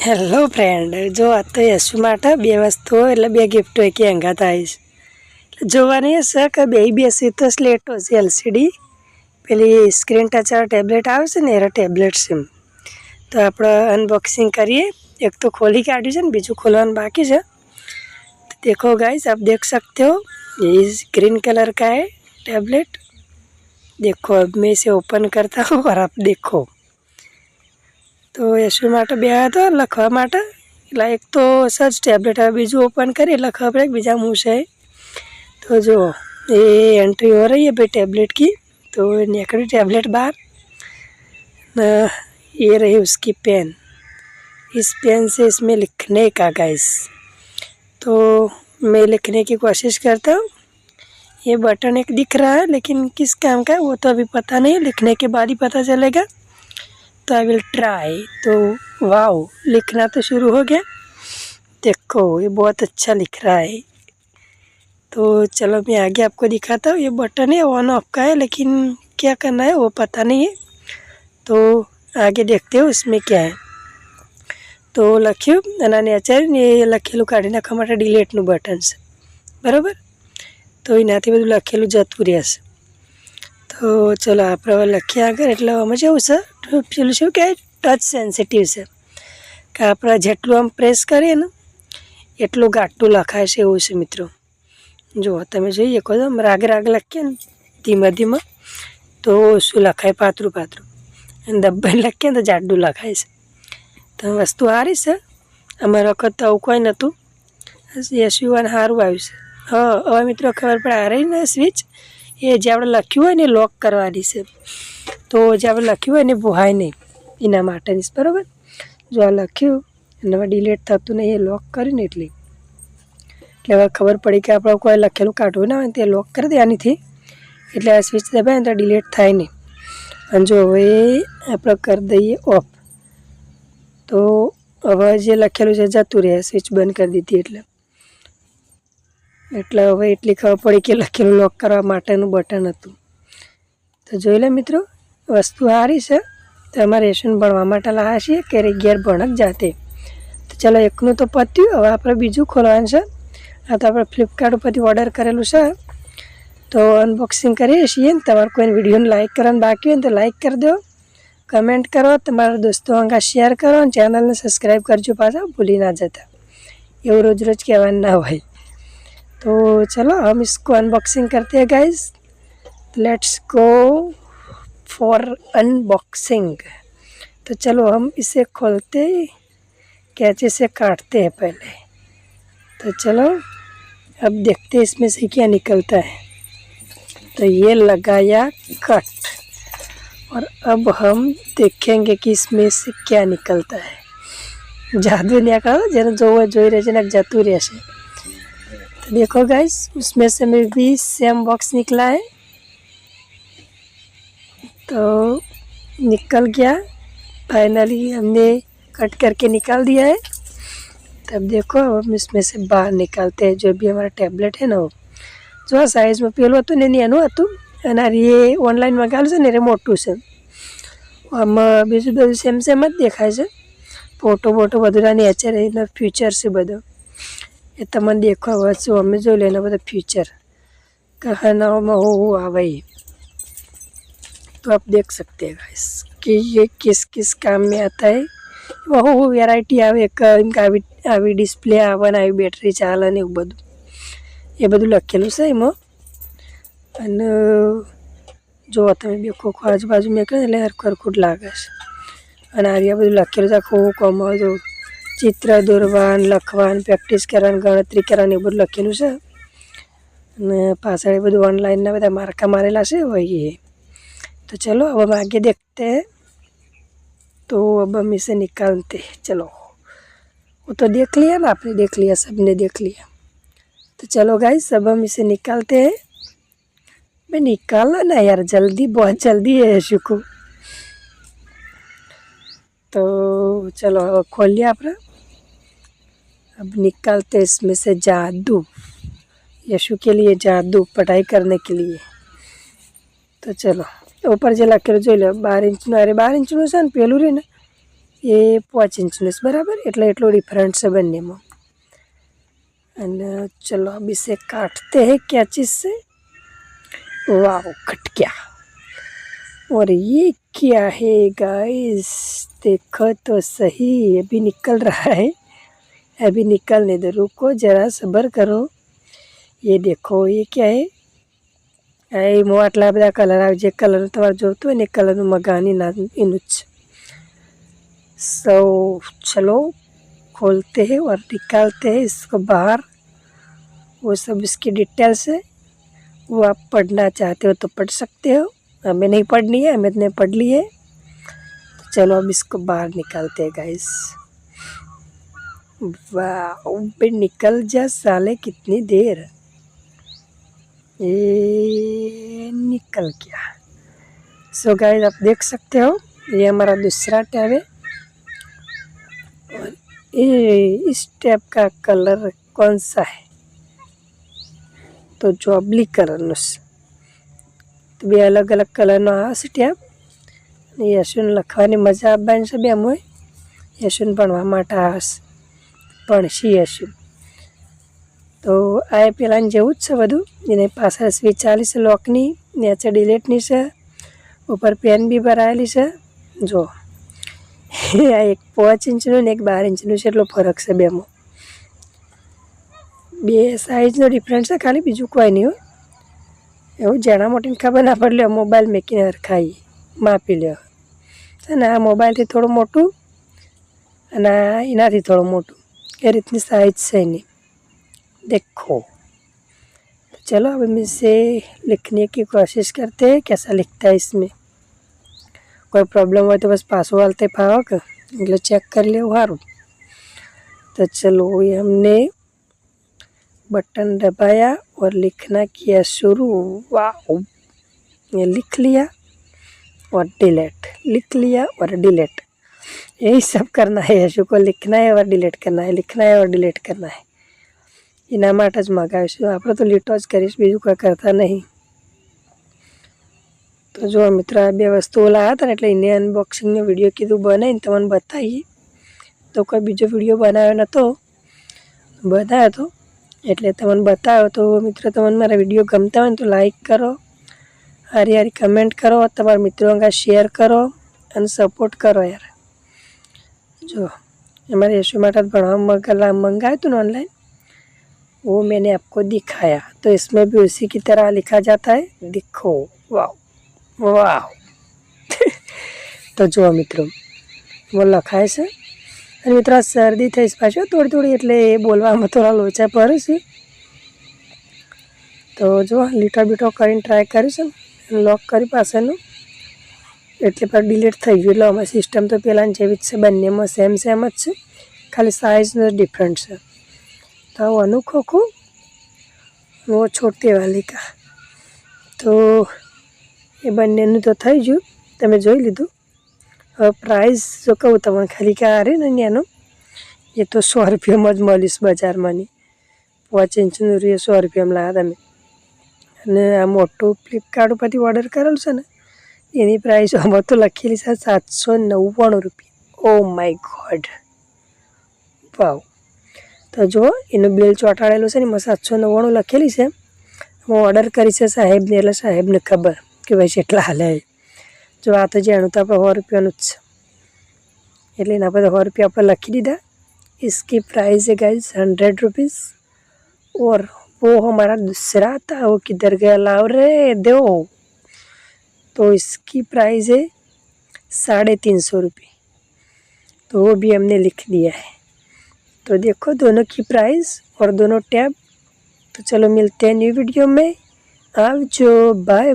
Hello friend, જો આ તો યશુ માટે બે વસ્તુઓ એટલે બે ગિફ્ટો એક અંગાત આવીશ. જોવાની હશે કે બે બેસી તો સ્લેટો છે એલસીડી પેલી સ્ક્રીન ટચર ટેબ્લેટ આવે છે ને એરા ટેબ્લેટ છે. તો આપણે અનબોક્સિંગ કરીએ. एक तो खोली काटी है, बीजू खोलवाना बाकी है. तो देखो गाइस, आप देख सकते हो ये ग्रीन कलर का है टैबलेट. देखो अब मैं इसे ओपन करता हूँ और आप देखो. तो यशु माटे बे तो लखवा माटे એટલે એક તો સજ ટેબ્લેટ હવે બીજું ઓપન કરી એટલે ખબર પડે બીજા मुँह से. तो जो ये एंट्री हो रही है भाई टैबलेट की. तो निकली टैबलेट बाहर. ये रही उसकी पेन. इस पेन से इसमें लिखने का गाइस. तो मैं लिखने की कोशिश करता हूँ. ये बटन एक दिख रहा है लेकिन किस काम का है वो तो अभी पता नहीं, लिखने के बाद ही पता चलेगा. तो आई विल ट्राई. तो वाओ, लिखना तो शुरू हो गया. देखो ये बहुत अच्छा लिख रहा है. तो चलो मैं आगे आपको दिखाता हूँ. ये बटन है ऑन ऑफ का है लेकिन क्या करना है वो पता नहीं है. तो आगे देखते हो इसमें क्या है. तो लख्यू અને નેચર ને લખેલું કાઢી નાખવા માટે ડિલીટનું બટન છે બરાબર. તો એનાથી બધું લખેલું જતું રહેશે. તો ચલો આપણે હવે લખીએ આગળ. એટલે આમાં જેવું છે પેલું શું કે ટચ સેન્સિટિવ છે કે આપણે જેટલું આમ પ્રેસ કરીએ ને એટલું ગાઢું લખાય છે એવું છે મિત્રો. જુઓ તમે જોઈ શકો છો, રાગ રાગ લખીએ ને ધીમે ધીમે તો શું લખાય પાતળું પાતળું, અને દબાઈને લખીએ ને તો જાડું લખાય છે. તો વસ્તુ સારી છે. અમારા વખત તો આવું કોઈ નહોતું. યશુવાને સારું આવ્યું છે. હા હવે મિત્રો ખબર પડે આ રહી ને સ્વિચ એ જે આપણે લખ્યું હોય ને લોક કરવાની છે. તો જે આપણે લખ્યું હોય ને ભૂહાય નહીં એના માટેની છે બરાબર. જો આ લખ્યું અને હવે ડિલીટ થતું નહીં એ લોક કરીને એટલે હવે ખબર પડી કે આપણે કોઈ લખેલું કાઢવું ના હોય તે લોક કરી દેવાનીથી એટલે આ સ્વિચ દબાવે ને તો ડિલીટ થાય નહીં. અને જો હવે આપણે કરી દઈએ ઓફ. તો હવે જે લખેલું છે જતું રહે, સ્વિચ બંધ કરી દીધી એટલે હવે એટલી ખબર પડી કે લખેલું લોક કરવા માટેનું બટન હતું. તો જોઈ લે મિત્રો, વસ્તુ સારી છે. તો અમારે યશુને ભણવા માટે લાવ્યા છીએ કે ઘેર ભણક જાતે. તો ચાલો એકનું તો પત્યું, હવે આપણે બીજું ખોલવાનું છે. આ તો આપણે ફ્લિપકાર્ટ ઉપરથી ઓર્ડર કરેલું છે. તો અનબોક્સિંગ કરીએ છીએ. તમારે કોઈને વિડીયોને લાઇક કરવાનું બાકી હોય ને તો લાઇક કરી દો, कमेंट करो, तुम्हारे दोस्तों का शेयर करो, चैनल ने सब्सक्राइब करजो पासा भूली ना जाता. ये रोज रोज कहवा ना भाई. तो चलो हम इसको अनबॉक्सिंग करते हैं guys. Let's go for unboxing. तो चलो हम इसे खोलते कैंची से काटते हैं पहले. तो चलो अब देखते हैं इसमें से क्या निकलता है. तो ये लगाया कट और अब हम देखेंगे कि इसमें से क्या निकलता है. जादू नहीं करो जेने जो रहे जेने जतू रहશે. तो देखो गाइस, उसमें से में भी सेम बॉक्स निकला है. तो निकल गया फाइनली, हमने कट करके निकाल दिया है. तब देखो हम इसमें से बाहर निकालते हैं जो भी हमारा टैबलेट है ना वो. जो साइज में पेલું હતું ને એનું હતું અને એ ઓનલાઈન મંગાવેલું છે ને એ મોટું છે. આમાં બીજું બધું સેમ સેમ જ દેખાય છે. ફોટો બધું નેચર એના ફ્યુચર છે બધો એ તમને દેખવા વાંચો. અમે જોઈ લે એના બધા फ्यूचर कहनाओं हो आवे. तो आप देख सकते हैं गाइस कि ये किस किस काम में आता है. वो वेरायटी आवे આવી ડિસ્પ્લે આવે ને આવી બેટરી ચાલે ને એવું બધું એ બધું લખેલું છે એમાં. અને જો તમે બે ખોખો આજુબાજુ મેં કહે એટલે હરખું લાગે છે. અને આ બધું લખેલું છે આખું કોમાં. જો ચિત્ર દોરવાનું, લખવાનું, પ્રેક્ટિસ કરવાનું, ગણતરી કરવાનું એ બધું લખેલું છે. અને પાછળ એ બધું ઓનલાઈનના બધા માર્કા મારેલા છે હોય એ. तो चलो अब हम आगे देखते हैं. तो अब हम इसे निकालते हैं. चलो वो तो देख लिया ना आपने, देख लिया, सबने देख लिया. तो चलो गाइस अब हम इसे निकालते हैं. मैं निकालो ना यार जल्दी, बहुत जल्दी है यशु को. तो चलो खोलिए अपना. अब निकालते हैं इसमें से जादू. यशु के लिए जादू, पढ़ाई करने के लिए. तो चलो ऊपर જે લખેલું જોઈ લો 12 ઇંચનું. અરે 12 ઇંચનું છે ને પેલું રહે ને ये 5 इंचનું છે બરાબર, એટલે એટલો ડિફરન્ટ છે બંનેમાં। અને चलो अब इसे काटते हैं क्या चीज़ से। वाह कट गया। और ये क्या है गाइस, देखो तो सही, अभी निकल रहा है, अभी निकलने दो, रुको जरा सब्र करो। ये देखो ये क्या है, એમાં આટલા બધા કલર આવે, જે કલરનું તમારે જોતું હોય ને એ કલરનું મગાની ના એનું જ। सो चलो खोलते हैं और निकालते हैं इसको बाहर। वो सब इसकी डिटेल्स है, वो आप पढ़ना चाहते हो तो पढ़ सकते हो, हमें नहीं पढ़नी है, हमें ने पढ़ ली है। तो चलो अब इसको बाहर निकालते हैं गाइस। वाह बे निकल जा साले, कितनी देर, ये निकल गया। सो गाइस आप देख सकते हो ये हमारा दूसरा टैब है। और ये इस टैब का कलर कौन सा है, तो જોબલી કલરનું છે। તો બે અલગ અલગ કલરનો આવશે ટૅબ। યશુને લખવાની મજા આવવાની છે બેમાં, યશુને ભણવા માટે આવશે, ભણશે યશુ। તો આ પેલાને જેવું જ છે બધું, એને પાછળ સ્વિચ આલી છે લોકની, નીચે ડિલેટની છે, ઉપર પેન બી ભરાયેલી છે। જો આ એક 5 ઇંચનું ને એક 12 ઇંચનું છે, એટલો ફરક છે બેમાં। બે સાઇઝનો ડિફરન્સ છે ખાલી, બીજું કોઈ નહીં હોય। એવું જેના મોટીને ખબર ના પડે, મોબાઈલ મેકીને હરખાઈ માપી લ્યો છે ને। આ મોબાઈલથી થોડું મોટું અને એનાથી થોડું મોટું, એ રીતની સાइज છે એની। देखो चलो अब हम इसे लिखने की कोशिश करते हैं, कैसा लिखता है इसमें। कोई प्रॉब्लम हो तो बस पासवर्ड डालते पाओ के એટલે ચેક કરી લેવું સારું। तो चलो ये हमने बटन दबाया और लिखना किया शुरू। वाह ये लिख लिया और डिलीट, लिख लिया और डिलीट, यही सब करना है। यशु को लिखना है और डिलीट करना है, लिखना है और डिलीट करना है। એના માટે જ મગાવીશું, આપણે તો લીટો જ કરીશ, બીજું કોઈ કરતા નહીં। તો જો મિત્રો આ બે વસ્તુઓ લાવ્યા હતા ને, એટલે એને અનબોક્સિંગનો વિડીયો કીધું બનાવીને તમને બતાવીએ। તો કોઈ બીજો વિડીયો બનાવ્યો નહોતો, બનાવ્યો હતો એટલે તમને બતાવ્યો। તો મિત્રો તમને મારા વિડીયો ગમતા હોય ને તો લાઈક કરો, હારી હારી કમેન્ટ કરો, તમારા મિત્રો અંગા શેર કરો અને સપોર્ટ કરો યાર। જો અમારે યશુ માટે ભણવા મંગાવ્યું હતું ને ઓનલાइन, वो मैंने आपको दिखाया। तो इसमें भी उसी की तरह लिखा जाता है, देखो वाह वाह। तो जो मित्रों वो लखाय છે। અને મિત્રો શરદી થઈ છે પાછો થોડી થોડી, એટલે એ બોલવામાં થોડા લોચા પડે છે। તો જો લીટો બીટો કરીને ટ્રાય કરીશું, લોક કરી પાછળનું, એટલે પર ડિલીટ થઈ ગયું। એટલે અમારી સિસ્ટમ તો પહેલાંની જેવી જ છે, બંનેમાં સેમ જ છે, ખાલી સાઇઝનો ડિફરન્ટ છે। तो अनोखो को वो छोटे वाली का, तो ये બંનેનું તો થઈ ગયું, તમે જોઈ લીધું। હવે પ્રાઇસ જો કહું તમે ખાલી કે આ રહે ને એનો, એ તો 100 રૂપિયામાં જ મળીશ બજારમાંની। 5 ઇંચનું રે 100 રૂપિયામાં લાવ્યા તમે। અને આ મોટું ફ્લિપકાર્ટ ઉપરથી ઓર્ડર કરેલું છે ને, એની પ્રાઇસ આમાં તો લખેલી છે 799 રૂપિયા। ઓ માય ગોડ, વાવ। તો જો એનું બિલ ચોંટાડેલું છે ને, એમાં 799 લખેલી છે। હું ઓર્ડર કરી છે સાહેબને, એટલે સાહેબને ખબર કે ભાઈ કેટલા હાલે। જો આ તો જાણું તો આપણે 100 રૂપિયાનું જ છે, એટલે એના પર 100 રૂપિયા આપણે લખી દીધા। इसकी प्राइस है गाइस 100 रुपीज़। और वो हमारा दूसरा था, वो किधर गया, लाओ रे दो। तो इसकी प्राइस है 350 रुपये, तो वो भी हमने लिख दिया है। तो देखो दोनों की प्राइस और दोनों टैब। तो चलो मिलते हैं न्यू वीडियो में, आओ जो बाय।